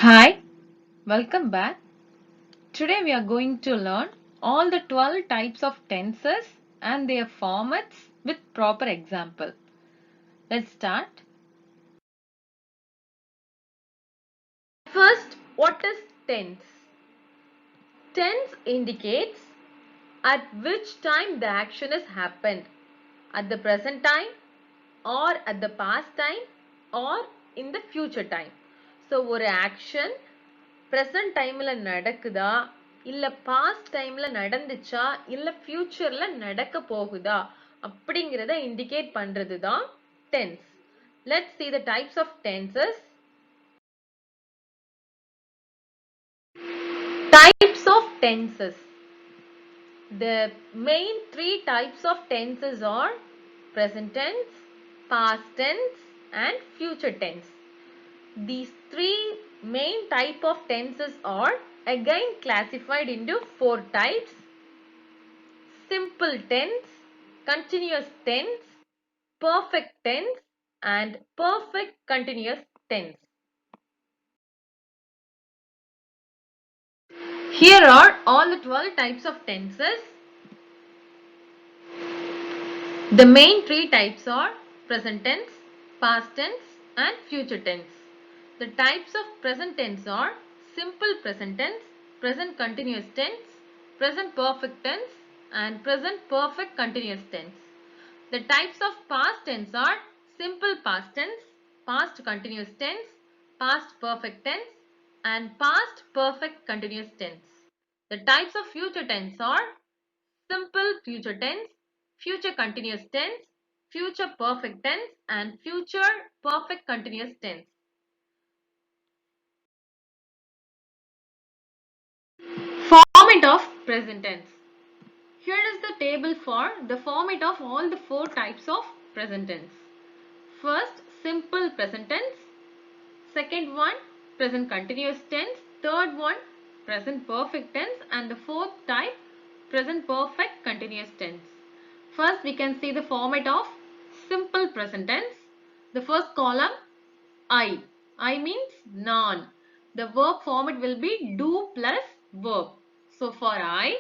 Hi, welcome back. Today we are going to learn all the 12 types of tenses and their formats with proper example. Let's start. First, what is tense? Tense indicates at which time the action has happened. At the present time or at the past time or in the future time. So, ஒரு action present timeல நடக்குதா இல்ல past timeல நடந்துச்சா இல்ல futureல நடக்க போகுதா அப்படிங்கிறத indicate பண்றது தான் tense. Let's see the types of tenses. Types of tenses. The main three types of tenses are present tense, past tense and future tense. These three main type of tenses are again classified into four types: simple tense, continuous tense, perfect tense and perfect continuous tense. Here are all the 12 types of tenses. The main three types are present tense, past tense and future tense. The types of present tense are simple present tense, present continuous tense, present perfect tense and present perfect continuous tense. The types of past tense are simple past tense, past continuous tense, past perfect tense and past perfect continuous tense. The types of future tense are simple future tense, future continuous tense, future perfect tense and future perfect continuous tense. Format of present tense. Here is the table for the format of all the four types of present tense. First, simple present tense. Second one, present continuous tense. Third one, present perfect tense. And the fourth type, present perfect continuous tense. First, we can see the format of simple present tense. The first column, I. I means noun. The verb format will be do plus verb. So, for I,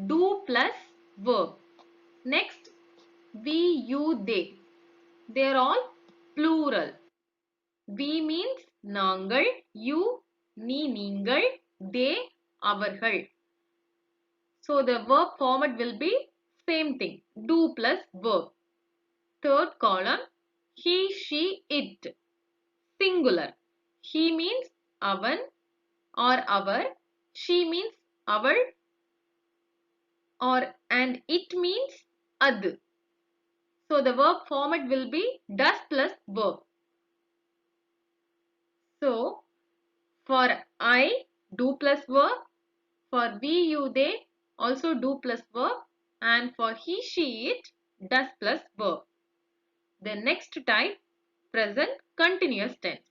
do plus verb. Next, we, you, they. They are all plural. We means நாங்கள், you, நீ, நீங்கள், they, அவர்கள். So the verb format will be same thing, do plus verb. Third column, he, she, it. Singular. He means avan or avar. She means aval or and it means adu. So the verb format will be does plus verb. So for I, do plus verb. For we, you, they, also do plus verb. And for he, she, it, does plus verb. The next type, present continuous tense.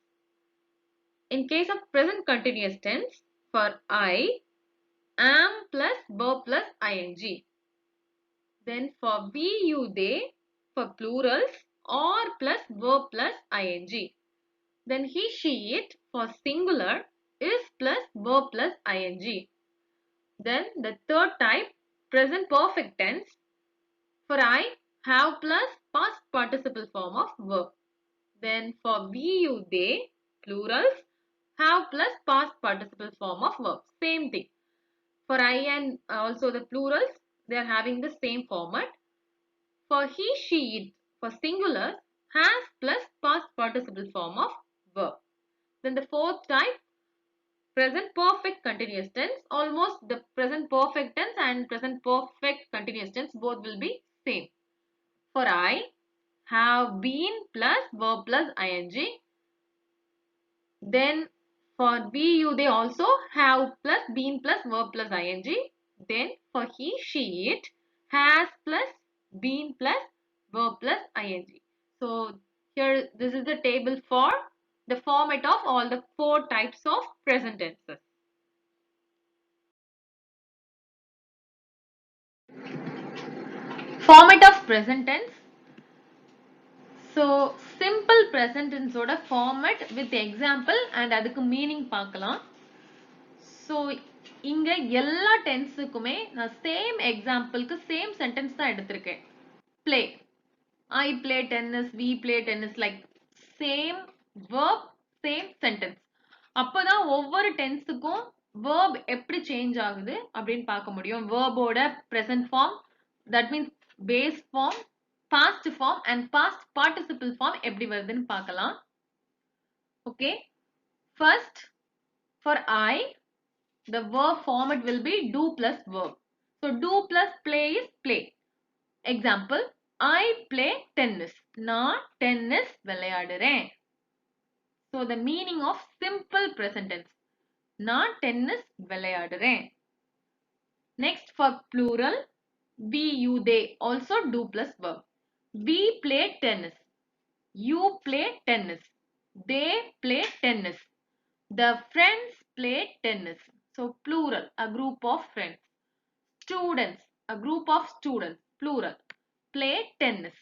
In case of present continuous tense, for I, am plus verb plus ing. Then for we, you, they, for plurals, or plus verb plus ing. Then he, she, it, for singular, is plus verb plus ing. Then the third type, present perfect tense. For I, have plus past participle form of verb. Then for we, you, they, plurals, have plus past participle form of verb. Same thing. For I and also the plurals, they are having the same format. For he, she, it, for singular, has plus past participle form of verb. Then the fourth type, present perfect continuous tense. Almost the present perfect tense and present perfect continuous tense both will be same. For I, have been plus verb plus ing. Then for we, you, they also have plus been plus verb plus ing. Then for he, she, it, has plus been plus verb plus ing. So here this is the table for the format of all the four types of present tenses. Format of present tense. So simple present tense ஓட format with example and அதுக்கு meaning பார்க்கலாம். So இங்க எல்லா tenseக்குமே நான் same exampleக்கு same sentence தான் எடுத்திருக்கேன். Play. I play tennis, we play tennis, like same verb, same sentence. அப்பதான் ஒவ்வொரு tenseக்கும் verb எப்படி change ஆகுது அப்படின்னு பார்க்க முடியும். Verb ஓட present form, that means base form, past form and past participle form எப்படி வருதுன்னு பார்க்கலாம். Okay. First, for I, the verb format will be do plus verb. So do plus play is play. Example, I play tennis. நான் tennis விளையாடுறேன். So the meaning of simple present tense. நான் tennis விளையாடுறேன். Next, for plural, we, you, they, also do plus verb. We play tennis. You play tennis. They play tennis. The friends play tennis. So plural, a group of friends. Students, a group of students, plural, play tennis.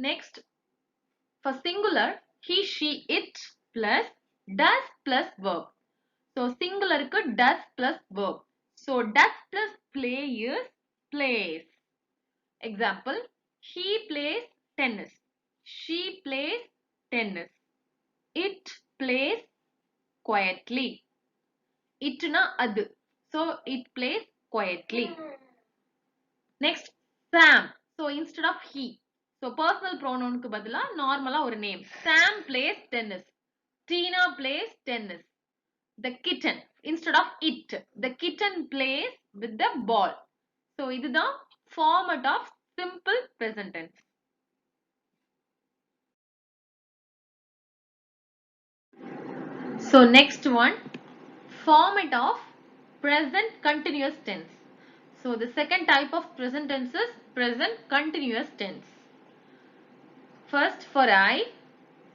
Next, for singular, he, she, it plus does plus verb. So singular does plus verb. So does plus play is plays. Example, he plays tennis. She plays tennis. It plays quietly. It na adu. So it plays quietly. Next, Sam. So instead of he. So personal pronoun க்கு பதிலா நார்மலா ஒரு name. Sam plays tennis. Tina plays tennis. The kitten. Instead of it. The kitten plays with the ball. So இதுதான் format of simple present tense. So next one, format of present continuous tense. So the second type of present tense is present continuous tense. First, for I,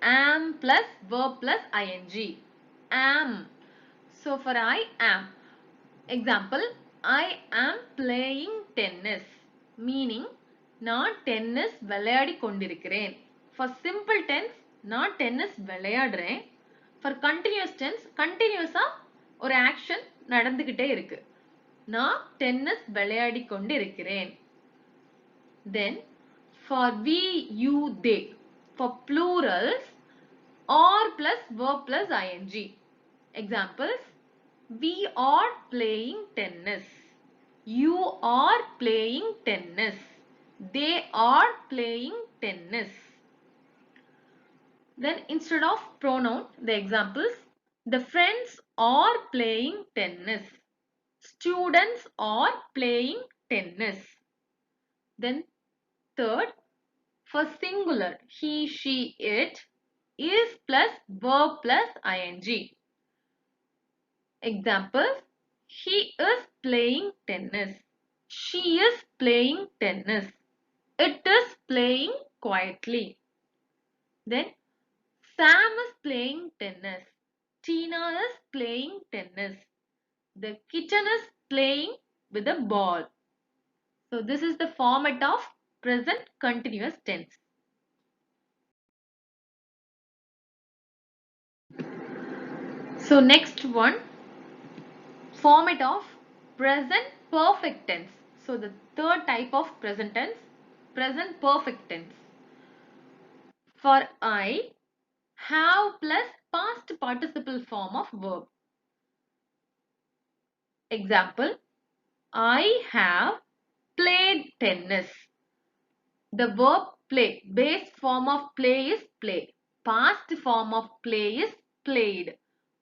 am plus verb plus ing. Am. So for I am. Example, I am playing tennis. Meaning, நான் tennis விளையாடி கொண்டிருக்கிறேன். For simple tense, நான் tennis விளையாடுறேன். For continuous tense, continuous ஒரு action நடந்துகிட்டே இருக்கு. நான் tennis விளையாடி கொண்டிருக்கிறேன். Then, for we, you, they. For plurals, or plus verb plus ing. Examples, we are playing tennis. You are playing tennis. They are playing tennis. Then instead of pronoun, the examples, the friends are playing tennis. Students are playing tennis. Then third, for singular, he, she, it, is plus verb plus ing. Examples, he is playing tennis. She is playing tennis. It is playing quietly. Then Sam is playing tennis. Tina is playing tennis. The kitten is playing with a ball. So this is the format of present continuous tense. So next one, format of present perfect tense. So the third type of present tense, present perfect tense. For I, have plus past participle form of verb. Example, I have played tennis. The verb play, base form of play is play. Past form of play is played.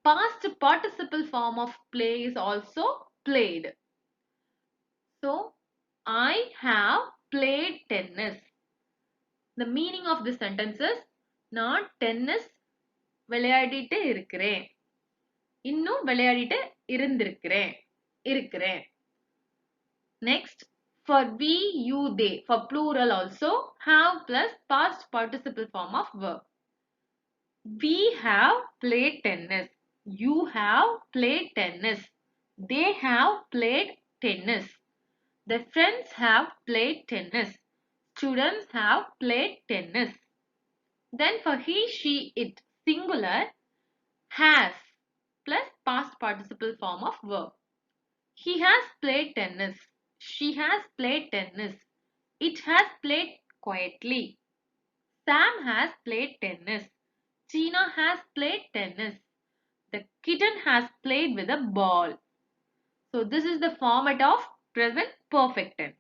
Past participle form of play is also played. So, I have played tennis. The meaning of this sentence is, நான் tennis விளையாடிட்டு இருக்கிறேன். இன்னும் விளையாடிட்டு இருக்கிறேன். Next, for we, you, they, for plural also, have plus past participle form of verb. We have played tennis. You have played tennis. They have played tennis. The friends have played tennis. Students have played tennis. Then for he, she, it, singular, has plus past participle form of verb. He has played tennis. She has played tennis. It has played quietly. Sam has played tennis. Tina has played tennis. The kitten has played with a ball. So this is the format of present perfect tense.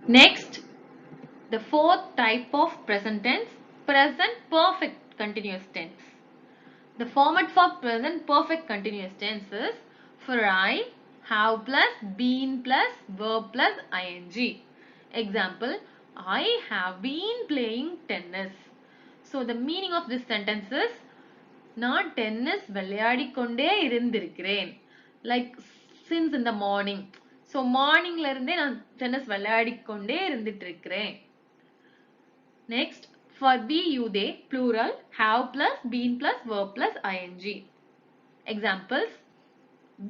Next, the fourth type of present tense, present perfect continuous tense. The format for present perfect continuous tense is for I, have plus, been plus, verb plus ing. Example, I have been playing tennis. So the meaning of this sentence is நான் tennis விளையாடிக்கொண்டே இருந்திருக்கிறேன். Like since in the morning. So morningல இருந்தே நான் tennis விளையாடிக்கொண்டே இருந்துட்டு இருக்கிறேன். Next, for we, you, they, plural, have plus, been plus, verb plus ing. Examples,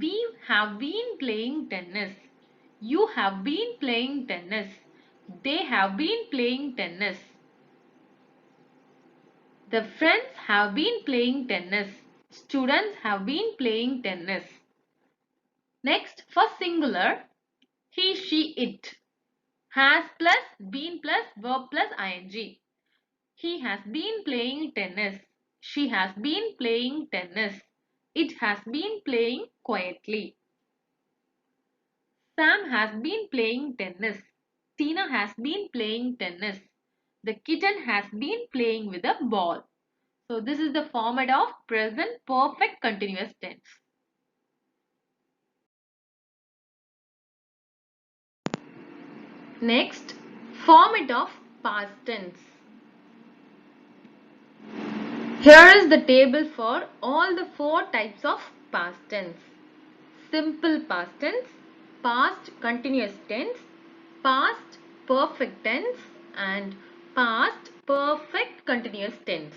we have been playing tennis. You have been playing tennis. They have been playing tennis. The friends have been playing tennis. Students have been playing tennis. Next, for singular, he, she, it, has plus, been plus, verb plus ing. He has been playing tennis. She has been playing tennis. It has been playing quietly. Sam has been playing tennis. Tina has been playing tennis. The kitten has been playing with a ball. So this is the format of present perfect continuous tense. Next, format of past tense. Here is the table for all the four types of past tense. Simple past tense, past continuous tense, past perfect tense and past perfect continuous tense.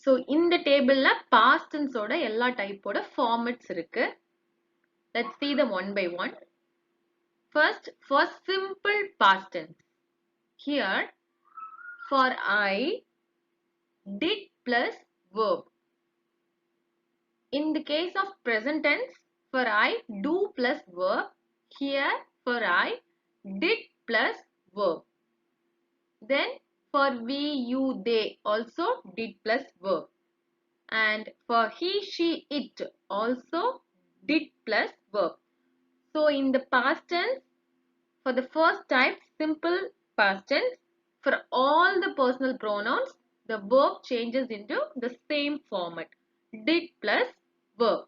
So இந்த டேபிள்ல past tense ஓட எல்லா டைப்போட formats இருக்கு. Let's see them one by one. First, for simple past tense. Here, for I, did plus verb. In the case of present tense, for I, do plus verb. Here, for I, did plus verb. Then, for we, you, they also did plus verb. And for he, she, it also did plus verb. So, in the past tense, for the first type, simple past tense, for all the personal pronouns, the verb changes into the same format. Did plus verb.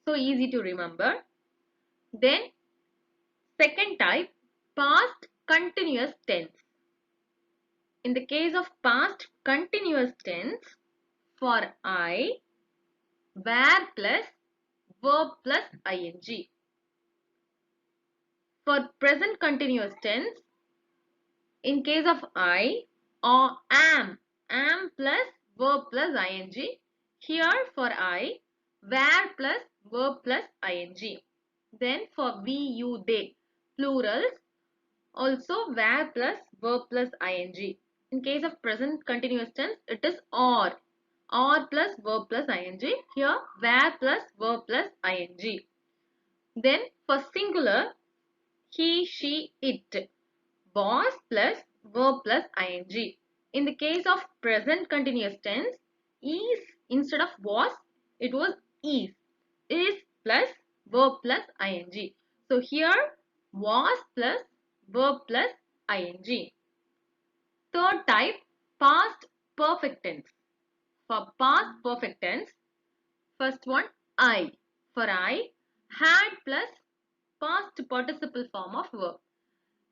So easy to remember. Then second type, past continuous tense. In the case of past continuous tense, for I, were plus verb plus ing. For present continuous tense, in case of I, or am plus verb plus ing. Here for I, were plus verb plus ing. Then for we, you, they, plurals, also were plus verb plus ing. In case of present continuous tense, it is or plus verb plus ing. Here were plus verb plus ing. Then for singular, he, she, it, was plus verb plus ing. In the case of present continuous tense, is instead of was, it was is. Is plus verb plus ing. So here was plus verb plus ing. Third type, past perfect tense. For past perfect tense, first one I. For I, had plus past participle form of verb.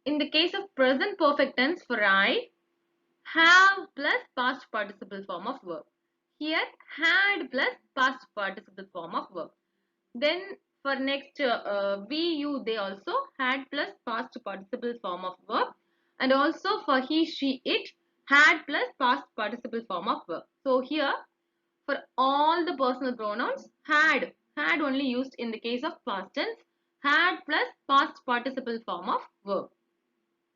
In the case of present perfect tense, for I, have plus past participle form of verb. Here, had plus past participle form of verb. Then for next, we, you, they also had plus past participle form of verb. And also for he, she, it had plus past participle form of verb. So here, for all the personal pronouns, had only used in the case of past tense. had plus past participle form of verb.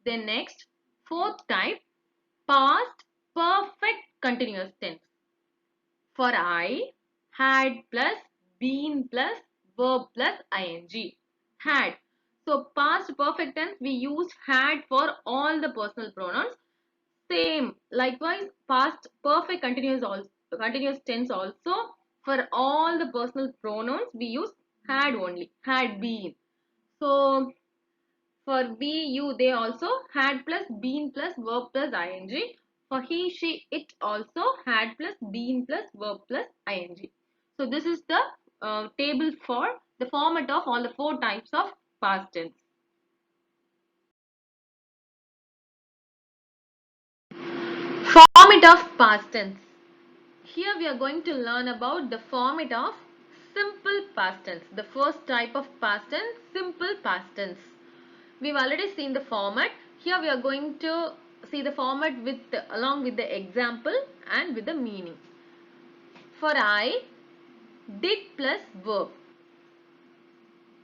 Then next, fourth type, past perfect continuous tense. For I, had plus been plus verb plus ing. Had. So past perfect tense we use had for all the personal pronouns. Same. Likewise, past perfect continuous tense also for all the personal pronouns we use had only. Had been. So for we, you, they also had plus been plus verb plus ing. For he, she, it also had plus been plus verb plus ing. So this is the table for the format of all the four types of past tense. Format of past tense. Here we are going to learn about the format of simple past tense. The first type of past tense, simple past tense. We've already seen the format. Here we are going to see the format along with the example and with the meaning. For I, did plus verb.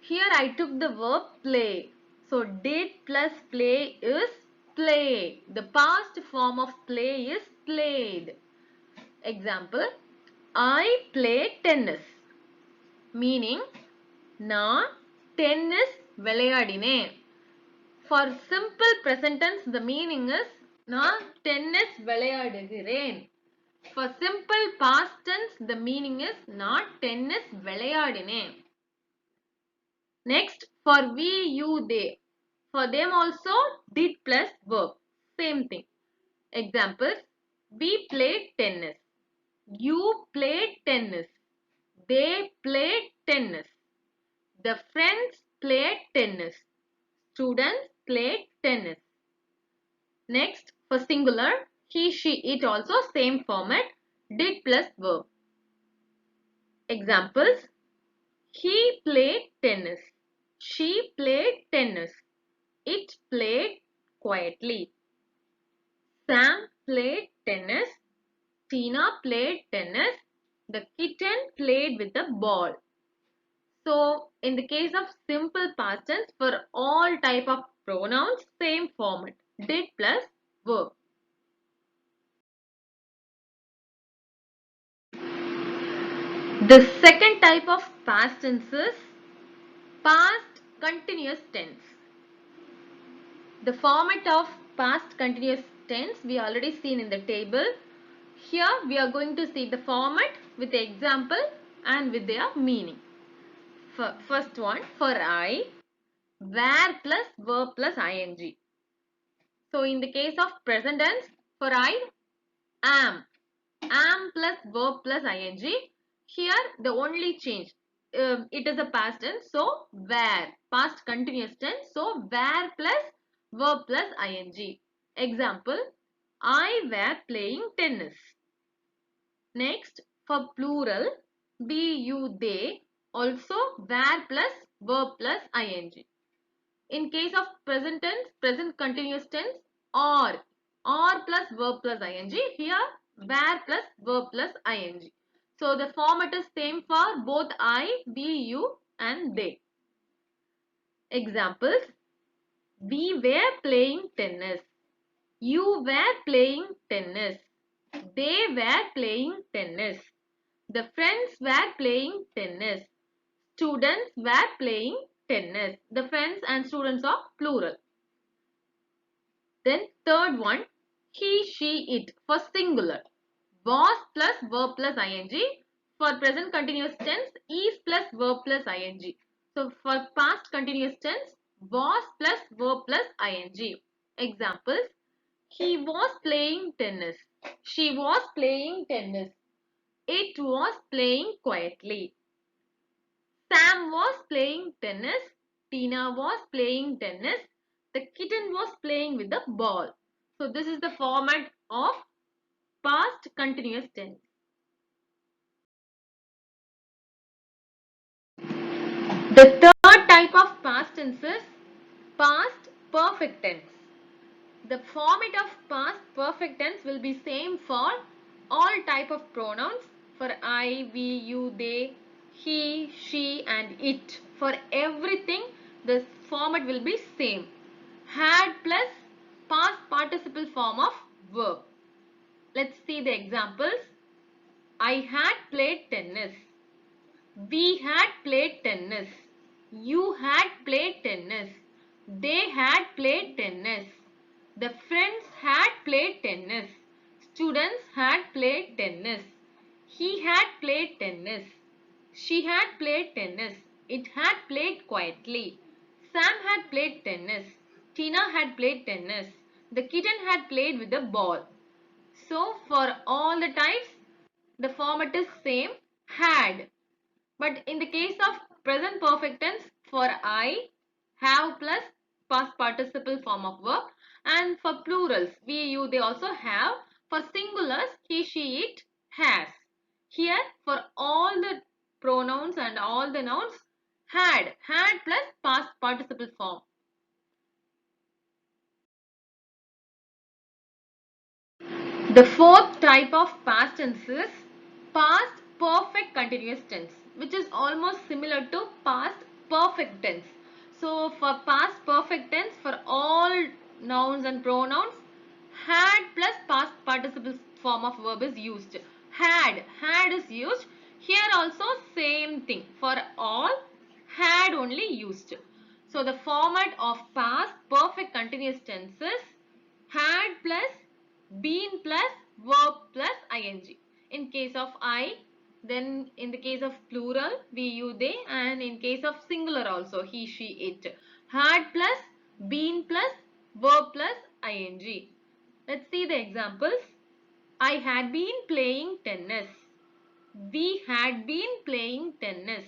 Here I took the verb play. So did plus play is play. The past form of play is played. Example, I play tennis. Meaning, நான் tennis விளையாடினேன். For simple present tense, the meaning is நான் tennis விளையாடுகிறேன். For simple past tense, the meaning is நான் tennis விளையாடினேன். Next, for we, you, they. For them also, did plus verb. Same thing. Examples, we played tennis. You played tennis. They played tennis. The friends played tennis. Students played tennis. Next, for singular, he, she, it also same format, did plus verb. Examples, he played tennis. She played tennis. It played quietly. Sam played tennis. Tina played tennis. The kitten played with the ball. So, in the case of simple past tense, for all type of pronouns, same format, did plus verb. The second type of past tense is past continuous tense. The format of past continuous tense we already seen in the table. Here we are going to see the format with the example and with their meaning. First one, for I, were plus verb plus ing. So in the case of present tense, for I, am. Am plus verb plus ing. Here the only change, it is a past tense, so were. Past continuous tense, so were plus verb plus ing. Example, I were playing tennis. Next, for plural, be, you, they, also were plus verb plus ing. In case of present tense, present continuous tense, or plus verb plus ing. Here, were plus verb plus ing. So the format is same for both I, we, you and they. Examples, we were playing tennis. You were playing tennis. They were playing tennis. The friends were playing tennis. Students were playing tennis. The friends and students are plural. Then third one, he, she, it for singular. Was plus verb plus ing. For present continuous tense, is plus verb plus ing. So for past continuous tense, was plus verb plus ing. Examples, he was playing tennis. She was playing tennis. It was playing quietly. Sam was playing tennis. Tina was playing tennis. The kitten was playing with the ball. So this is the format of past continuous tense. The third type of past tense is past perfect tense. The format of past perfect tense will be same for all type of pronouns for I, we, you, they, he, she and it. For everything, the format will be same. Had plus past participle form of verb. Let's see the examples. I had played tennis. We had played tennis. You had played tennis. They had played tennis. The friends had played tennis. Students had played tennis. He had played tennis. She had played tennis. It had played quietly. Sam had played tennis. Tina had played tennis. The kitten had played with the ball. So for all the types, the format is same, had. But in the case of present perfect tense, for I, have plus past participle form of verb, and for plurals, we, you, they also have. For singulars, he, she, it, has. Here, for all the pronouns and all the nouns, had plus past participle form. The fourth type of past tense is past perfect continuous tense, which is almost similar to past perfect tense. So for past perfect tense, for all nouns and pronouns, had plus past participle form of verb is used. Had is used. Here also same thing. For all, had only used. So the format of past perfect continuous tense is had plus been plus verb plus ing. In case of I, then in the case of plural, we, you, they, and in case of singular also, he, she, it. Had plus been plus verb plus ing. Let's see the examples. I had been playing tennis. We had been playing tennis.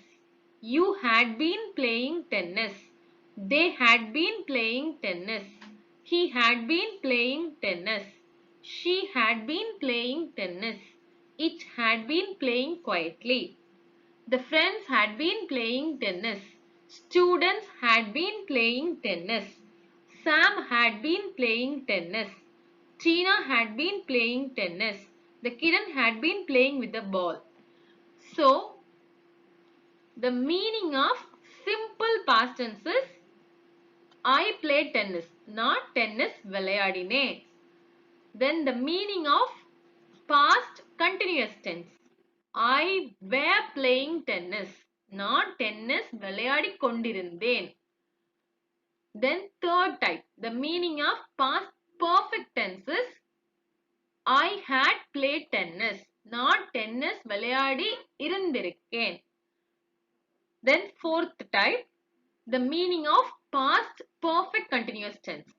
You had been playing tennis. They had been playing tennis. He had been playing tennis. She had been playing tennis. It had been playing quietly. The friends had been playing tennis. Students had been playing tennis. Sam had been playing tennis. Tina had been playing tennis. The kitten had been playing with the ball. So, the meaning of simple past tense is I played tennis, not tennis விளையாடினேன். Then the meaning of past continuous tense. I were playing tennis, not tennis விளையாடிக் கொண்டிருந்தேன். Then third type, the meaning of past perfect tense is I had played tennis, not tennis விளையாடி இருந்திருக்கேன். Then fourth type, the meaning of past perfect continuous tense.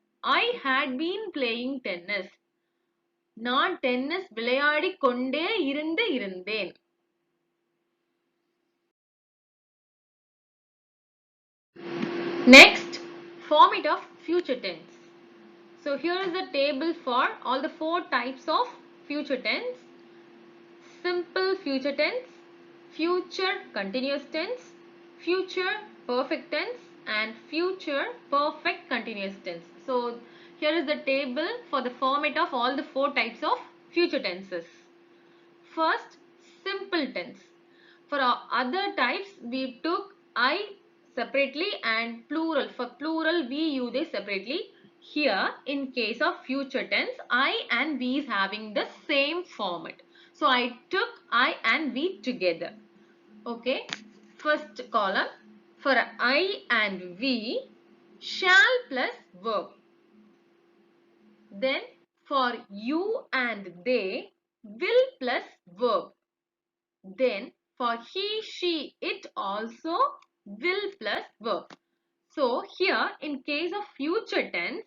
I had been playing tennis. நான் tennis விளையாடிக் கொண்டே இருந்தேன். Next, format of future tense. So here is the table for all the four types of future tense. Simple future tense, future continuous tense, future perfect tense, and future perfect continuous tense. So here is the table for the format of all the four types of future tenses. First, simple tense. For our other types, we took I separately and plural. For plural, we use they separately. Here, in case of future tense, I and we is having the same format. So, I took I and we together. Okay. First column. For I and we, shall plus verb. Then, for you and they, will plus verb. Then for he, she, it also will plus verb. So here in case of future tense,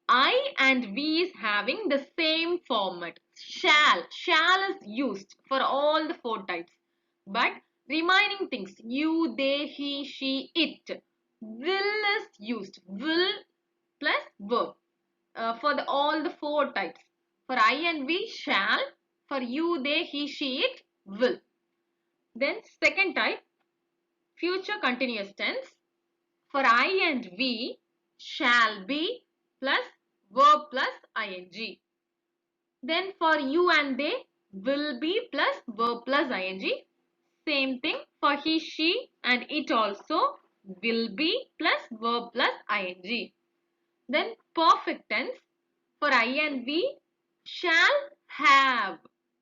I and we is having the same format. Shall is used for all the four types. But remaining things, you, they, he, she, it, will is used. Will plus verb for all the four types. For I and we, shall. For you, they, he, she, it, will. Then second type, future continuous tense. For I and we, shall be plus verb plus ing. Then for you and they, will be plus verb plus ing. Same thing for he, she and it also, will be plus verb plus ing. Then perfect tense for I and we, shall have.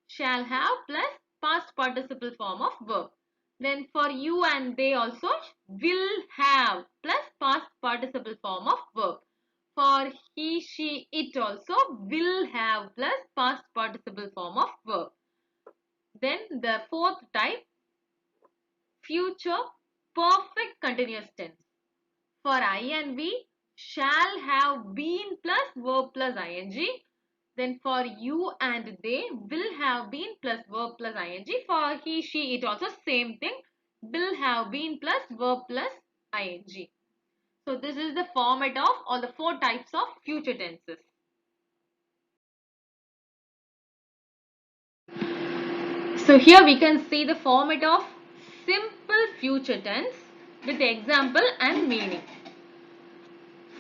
Shall have plus past participle form of verb. Then for you and they also, will have plus past participle form of verb. For he, she, it also, will have plus past participle form of verb. Then the fourth type, future perfect continuous tense. For I and we, shall have been plus verb plus ing. Then for you and they, will have been plus verb plus ing. For he, she, it also same thing. Will have been plus verb plus ing. So this is the format of all the four types of future tenses. So here we can see the format of simple future tense with example and meaning.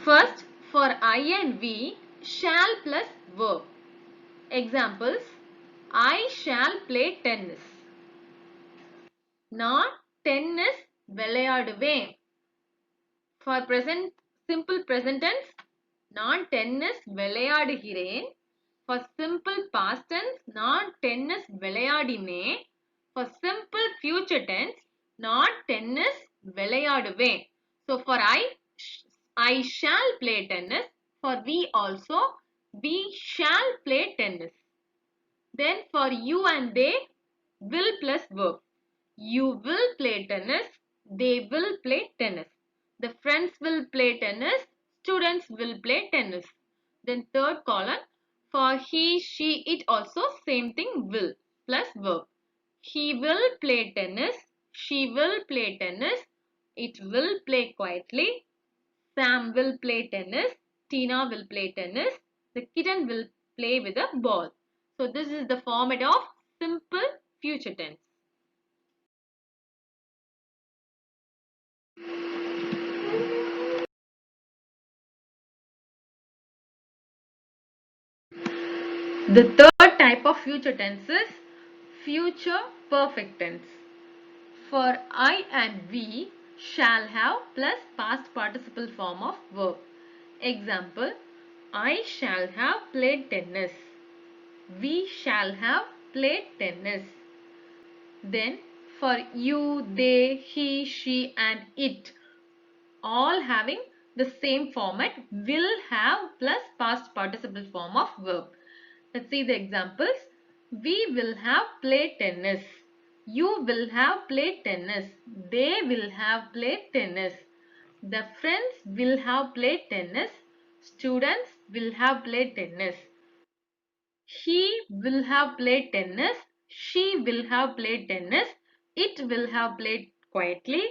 First, for I and we, shall plus verb. Examples, I shall play tennis. நான் tennis விளையாடுவேன். For present, simple present tense, நான் tennis விளையாடுகிறேன். For simple past tense, நான் tennis விளையாடினேன். For simple future tense, நான் tennis விளையாடுவேன். So for I shall play tennis. For we also, we shall play tennis. Then for you and they, will plus verb. You will play tennis. They will play tennis. The friends will play tennis. Students will play tennis. Then third column, for he, she, it also same thing, will plus verb. He will play tennis. She will play tennis. It will play quietly. Sam will play tennis. Tina will play tennis. The kitten will play with a ball. So this is the format of simple future tense. The third type of future tense is future perfect tense. For I and we, shall have plus past participle form of verb. Example, I shall have played tennis. We shall have played tennis. Then for you, they, he, she and it, all having the same format, will have plus past participle form of verb. Let's see the examples. We will have played tennis. You will have played tennis. They will have played tennis. The friends will have played tennis. Students will have played tennis. He will have played tennis. She will have played tennis. It will have played quietly.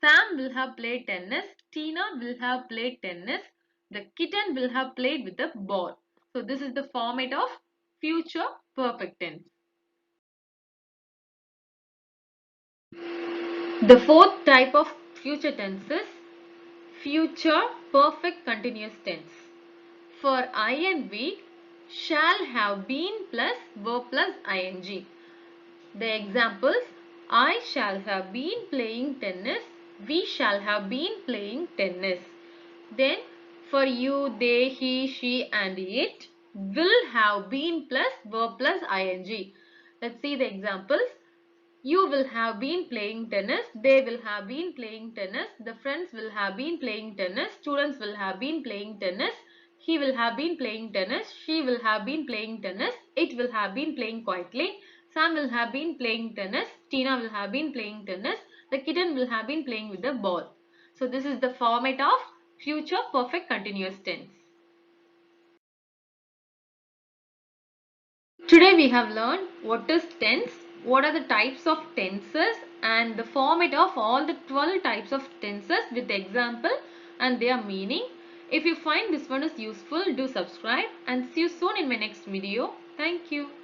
Sam will have played tennis. Tina will have played tennis. The kitten will have played with the ball. So this is the format of future perfect tense. The fourth type of future tense is future perfect continuous tense. For I and we, shall have been plus verb plus ing. The examples, I shall have been playing tennis. We shall have been playing tennis. Then for you, they, he, she and it, will have been plus verb plus ing. Let's see the examples. You will have been playing tennis. They will have been playing tennis. The friends will have been playing tennis. Students will have been playing tennis. He will have been playing tennis. She will have been playing tennis. It will have been playing quietly. Sam will have been playing tennis. Tina will have been playing tennis. The kitten will have been playing with the ball. So this is the format of future perfect continuous tense. Today we have learned what is tense, what are the types of tenses and the format of all the 12 types of tenses with example and their meaning. If you find this one is useful, do subscribe and see you soon in my next video. Thank you.